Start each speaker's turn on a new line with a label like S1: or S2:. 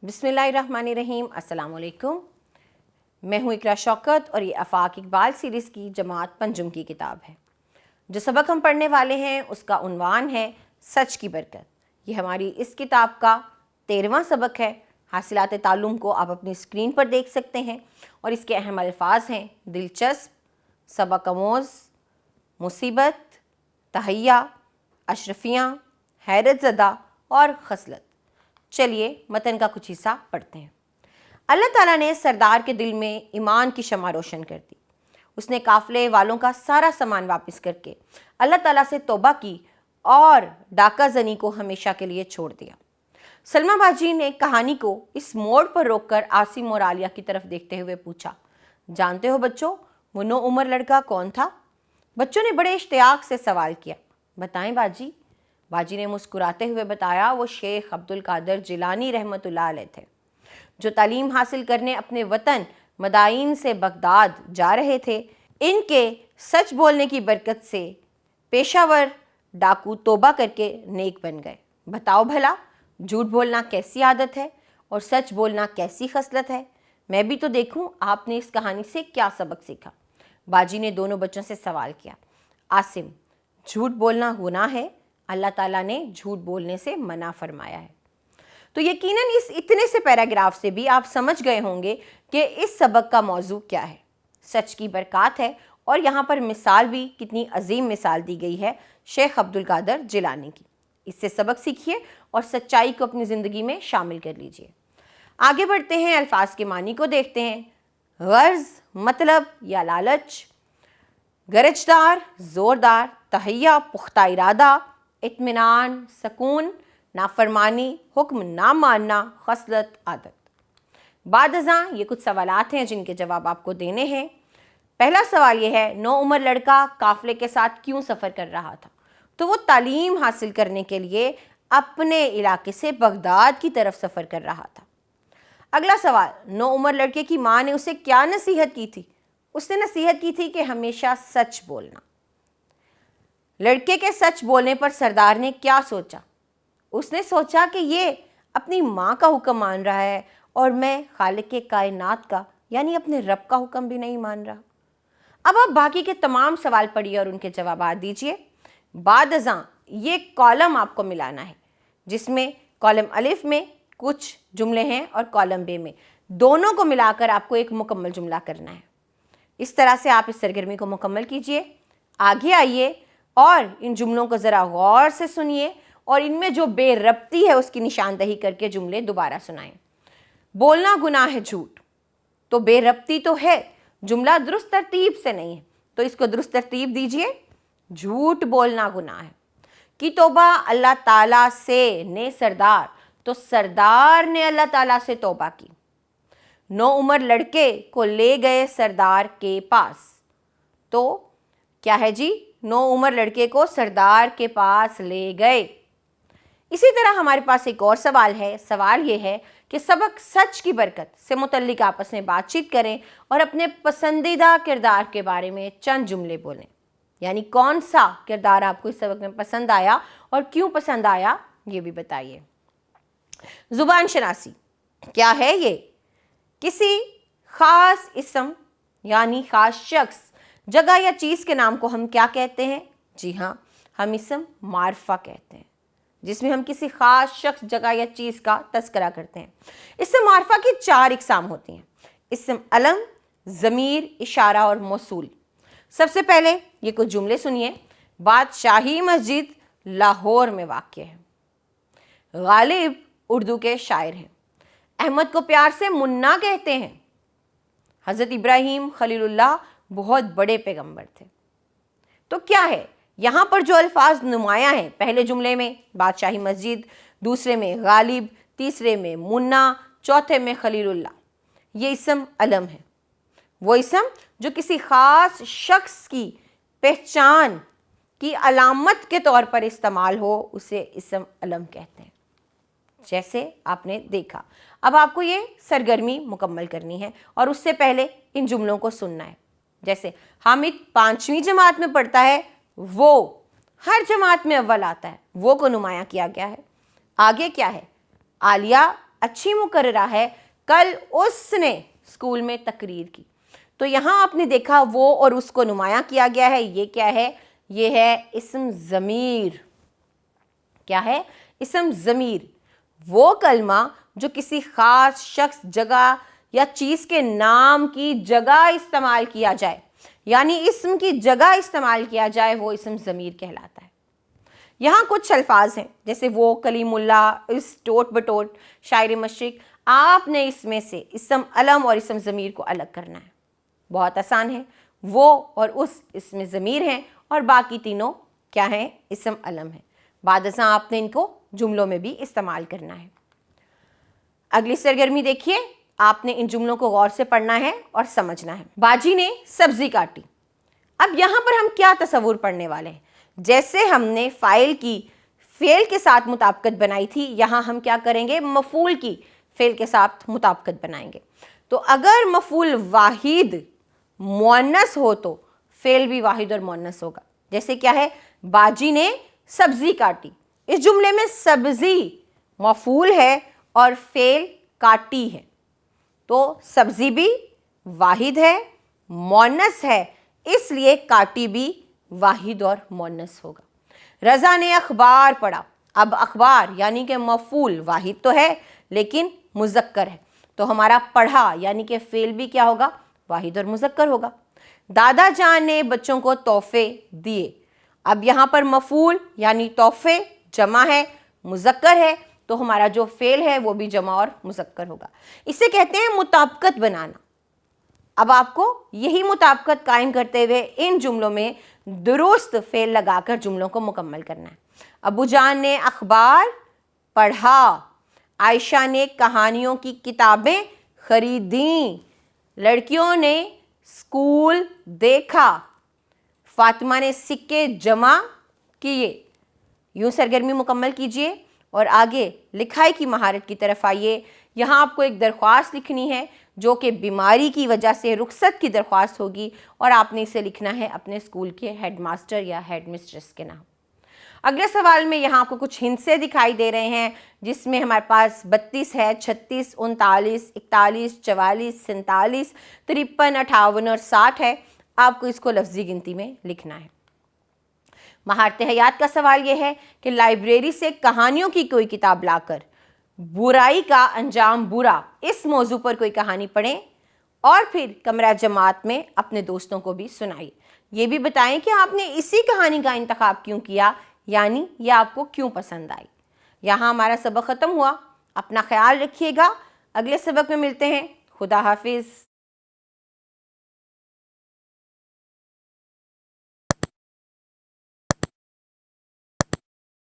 S1: बिस्मिल्लाहिर्रहमानिर्रहीम। अस्सलाम वालेकुम। मैं हूँ इकरा शौकत और ये आफाक इकबाल सीरीज़ की जमात पंजुम की किताब है। जो सबक हम पढ़ने वाले हैं उसका उन्वान है सच की बरकत। ये हमारी इस किताब का 13वां सबक है। हासिलात ताल्लुम को आप अपनी स्क्रीन पर देख सकते हैं और इसके अहम अल्फाज हैं दिलचस्प, सबक आमोज़, मुसीबत, तहैया, अशरफियाँ, हैरत ज़दा और खसलत। चलिए मतन का कुछ हिस्सा पढ़ते हैं। अल्लाह ताला ने सरदार के दिल में ईमान की शमा रोशन कर दी। उसने काफ़िले वालों का सारा सामान वापस करके अल्लाह ताला से तौबा की और डाका जनी को हमेशा के लिए छोड़ दिया। सलमा बाजी ने कहानी को इस मोड़ पर रोककर आसिम और आलिया की तरफ देखते हुए पूछा, जानते हो बच्चों वो नो उम्र लड़का कौन था? बच्चों ने बड़े इश्तियाक से सवाल किया। बताएं बाजी। बाजी ने मुस्कुराते हुए बताया, वो शेख अब्दुल कादिर जिलानी रहमतुल्लाह अलैह थे, जो तालीम हासिल करने अपने वतन मदाइन से बगदाद जा रहे थे। इनके सच बोलने की बरकत से पेशावर डाकू तौबा करके नेक बन गए। बताओ भला झूठ बोलना कैसी आदत है और सच बोलना कैसी खसलत है? मैं भी तो देखूं आपने इस कहानी से क्या सबक सीखा। बाजी ने दोनों बच्चों से सवाल किया। आसिम, झूठ बोलना गुनाह है, अल्लाह ताला ने झूठ बोलने से मना फरमाया है। तो यकीनन इस इतने से पैराग्राफ से भी आप समझ गए होंगे कि इस सबक का मौजू क्या है। सच की बरकत है और यहाँ पर मिसाल भी कितनी अजीम मिसाल दी गई है शेख अब्दुल कादिर जिलानी की। इससे सबक सीखिए और सच्चाई को अपनी ज़िंदगी में शामिल कर लीजिए। आगे बढ़ते हैं, अल्फाज के मानी को देखते हैं। गर्ज मतलब या लालच, गरजदार ज़ोरदार, तहैया पुख्ता इरादा, इत्मीनान सकून, नाफरमानी हुक्म ना मानना, खसलत आदत। बादज़ां ये कुछ सवालात हैं जिनके जवाब आपको देने हैं। पहला सवाल ये है, नो उम्र लड़का काफ़िले के साथ क्यों सफ़र कर रहा था? तो वो तालीम हासिल करने के लिए अपने इलाके से बगदाद की तरफ सफ़र कर रहा था। अगला सवाल, नो उम्र लड़के की माँ ने उसे क्या नसीहत की थी? उसने नसीहत की थी कि हमेशा सच बोलना। लड़के के सच बोलने पर सरदार ने क्या सोचा? उसने सोचा कि ये अपनी माँ का हुक्म मान रहा है और मैं खालिक के कायनात का यानी अपने रब का हुक्म भी नहीं मान रहा। अब आप बाकी के तमाम सवाल पढ़िए और उनके जवाब दीजिए। बादज़ां ये कॉलम आपको मिलाना है, जिसमें कॉलम अलिफ में कुछ जुमले हैं और कॉलम बे में, दोनों को मिलाकर आपको एक मुकम्मल जुमला करना है। इस तरह से आप इस सरगर्मी को मुकम्मल कीजिए। आगे आइए और इन जुमलों को ज़रा गौर से सुनिए और इनमें जो बेरब्ती है उसकी निशानदही करके जुमले दोबारा सुनाएं। बोलना गुनाह है झूठ, तो बेरब्ती तो है, जुमला दुरुस्त तरतीब से नहीं है, तो इसको दुरुस्त तरतीब दीजिए। झूठ बोलना गुनाह है कि तौबा अल्लाह ताला से ने सरदार, तो सरदार ने अल्लाह ताला से तौबा की। नो उम्र लड़के को ले गए सरदार के पास, तो क्या है जी? नो उम्र लड़के को सरदार के पास ले गए। इसी तरह हमारे पास एक और सवाल है। सवाल ये है कि सबक सच की बरकत से मुतल्लिक आपस में बातचीत करें और अपने पसंदीदा किरदार के बारे में चंद जुमले बोलें। यानी कौन सा किरदार आपको इस सबक में पसंद आया और क्यों पसंद आया ये भी बताइए। ज़ुबान शनासी क्या है? ये किसी ख़ास इस्म यानी ख़ास शख्स, जगह या चीज़ के नाम को हम क्या कहते हैं? जी हाँ, हम इस्म मारफा कहते हैं, जिसमें हम किसी ख़ास शख्स, जगह या चीज़ का तस्करा करते हैं। इस्म मारफा की 4 इक़साम होती हैं। इस्म अलम, ज़मीर, इशारा और मौसूल। सबसे पहले ये कुछ जुमले सुनिए। बादशाही मस्जिद लाहौर में वाक़ है। गालिब उर्दू के शायर हैं। अहमद को प्यार से मुन्ना कहते हैं। हज़रत इब्राहीम खलीलुल्लाह बहुत बड़े पैगंबर थे। तो क्या है यहाँ पर जो अल्फाज नुमाया हैं? पहले जुमले में बादशाही मस्जिद, दूसरे में गालिब, तीसरे में मुन्ना, चौथे में खलीलुल्लाह। ये इस्म अलम है, वो इस्म जो किसी ख़ास शख्स की पहचान की अलामत के तौर पर इस्तेमाल हो, उसे इस्म अलम कहते हैं। जैसे आपने देखा। अब आपको ये सरगर्मी मुकम्मल करनी है और उससे पहले इन जुमलों को सुनना है। जैसे हामिद 5वीं जमात में पढ़ता है, वो हर जमात में अव्वल आता है, वो को नुमाया किया गया है। आगे क्या है? आलिया اچھی مقررہ ہے، کل اس نے اسکول میں تقریر کی۔ تو یہاں آپ نے دیکھا وہ اور اس کو نمایاں کیا گیا ہے۔ یہ کیا ہے؟ یہ ہے اسم ضمیر۔ کیا ہے؟ اسم ضمیر، وہ کلمہ جو کسی خاص شخص، جگہ یا چیز کے نام کی جگہ استعمال کیا جائے، یعنی اسم کی جگہ استعمال کیا جائے، وہ اسم ضمیر کہلاتا ہے۔ یہاں کچھ الفاظ ہیں جیسے وہ، کلیم اللہ، اس، ٹوٹ بٹوٹ، شاعر مشرق۔ آپ نے اس میں سے اسم علم اور اسم ضمیر کو الگ کرنا ہے۔ بہت آسان ہے، وہ اور اس اسم ضمیر ہیں اور باقی تینوں کیا ہیں؟ اسم علم ہیں۔ بعد ازاں آپ نے ان کو جملوں میں بھی استعمال کرنا ہے۔ اگلی سرگرمی دیکھیے، آپ نے ان جملوں کو غور سے پڑھنا ہے اور سمجھنا ہے۔ باجی نے سبزی کاٹی۔ اب یہاں پر ہم کیا تصور پڑھنے والے ہیں؟ جیسے ہم نے فاعل کی فعل کے ساتھ مطابقت بنائی تھی، یہاں ہم کیا کریں گے؟ مفعول کی فعل کے ساتھ مطابقت بنائیں گے۔ تو اگر مفعول واحد مؤنث ہو تو فعل بھی واحد اور مؤنث ہوگا۔ جیسے کیا ہے؟ باجی نے سبزی کاٹی۔ اس جملے میں سبزی مفعول ہے اور فعل کاٹی ہے، تو سبزی بھی واحد ہے، مؤنث ہے، اس لیے کاٹی بھی واحد اور مؤنث ہوگا۔ رضا نے اخبار پڑھا۔ اب اخبار یعنی کہ مفعول واحد تو ہے لیکن مذکر ہے، تو ہمارا پڑھا یعنی کہ فعل بھی کیا ہوگا؟ واحد اور مذکر ہوگا۔ دادا جان نے بچوں کو تحفے دیے۔ اب یہاں پر مفعول یعنی تحفے جمع ہے، مذکر ہے، تو ہمارا جو فعل ہے وہ بھی جمع اور مذکر ہوگا۔ اسے کہتے ہیں مطابقت بنانا۔ اب آپ کو یہی مطابقت قائم کرتے ہوئے ان جملوں میں درست فعل لگا کر جملوں کو مکمل کرنا ہے۔ ابو جان نے اخبار پڑھا، عائشہ نے کہانیوں کی کتابیں خریدیں، لڑکیوں نے اسکول دیکھا، فاطمہ نے سکے جمع کیے۔ یوں سرگرمی مکمل کیجئے اور آگے لکھائی کی مہارت کی طرف آئیے۔ یہاں آپ کو ایک درخواست لکھنی ہے جو کہ بیماری کی وجہ سے رخصت کی درخواست ہوگی، اور آپ نے اسے لکھنا ہے اپنے اسکول کے ہیڈ ماسٹر یا ہیڈ مسٹریس کے نام۔ اگلے سوال میں یہاں آپ کو کچھ ہندسے دکھائی دے رہے ہیں، جس میں ہمارے پاس 32 ہے، 36، 39، 41، 44، 47، 53، 58 اور 60 ہے۔ آپ کو اس کو لفظی گنتی میں لکھنا ہے۔ مہارت حیات کا سوال یہ ہے کہ لائبریری سے کہانیوں کی کوئی کتاب لا کر برائی کا انجام برا، اس موضوع پر کوئی کہانی پڑھیں اور پھر کمرہ جماعت میں اپنے دوستوں کو بھی سنائیے۔ یہ بھی بتائیں کہ آپ نے اسی کہانی کا انتخاب کیوں کیا، یعنی یہ آپ کو کیوں پسند آئی۔ یہاں ہمارا سبق ختم ہوا۔ اپنا خیال رکھیے گا، اگلے سبق میں ملتے ہیں۔ خدا حافظ۔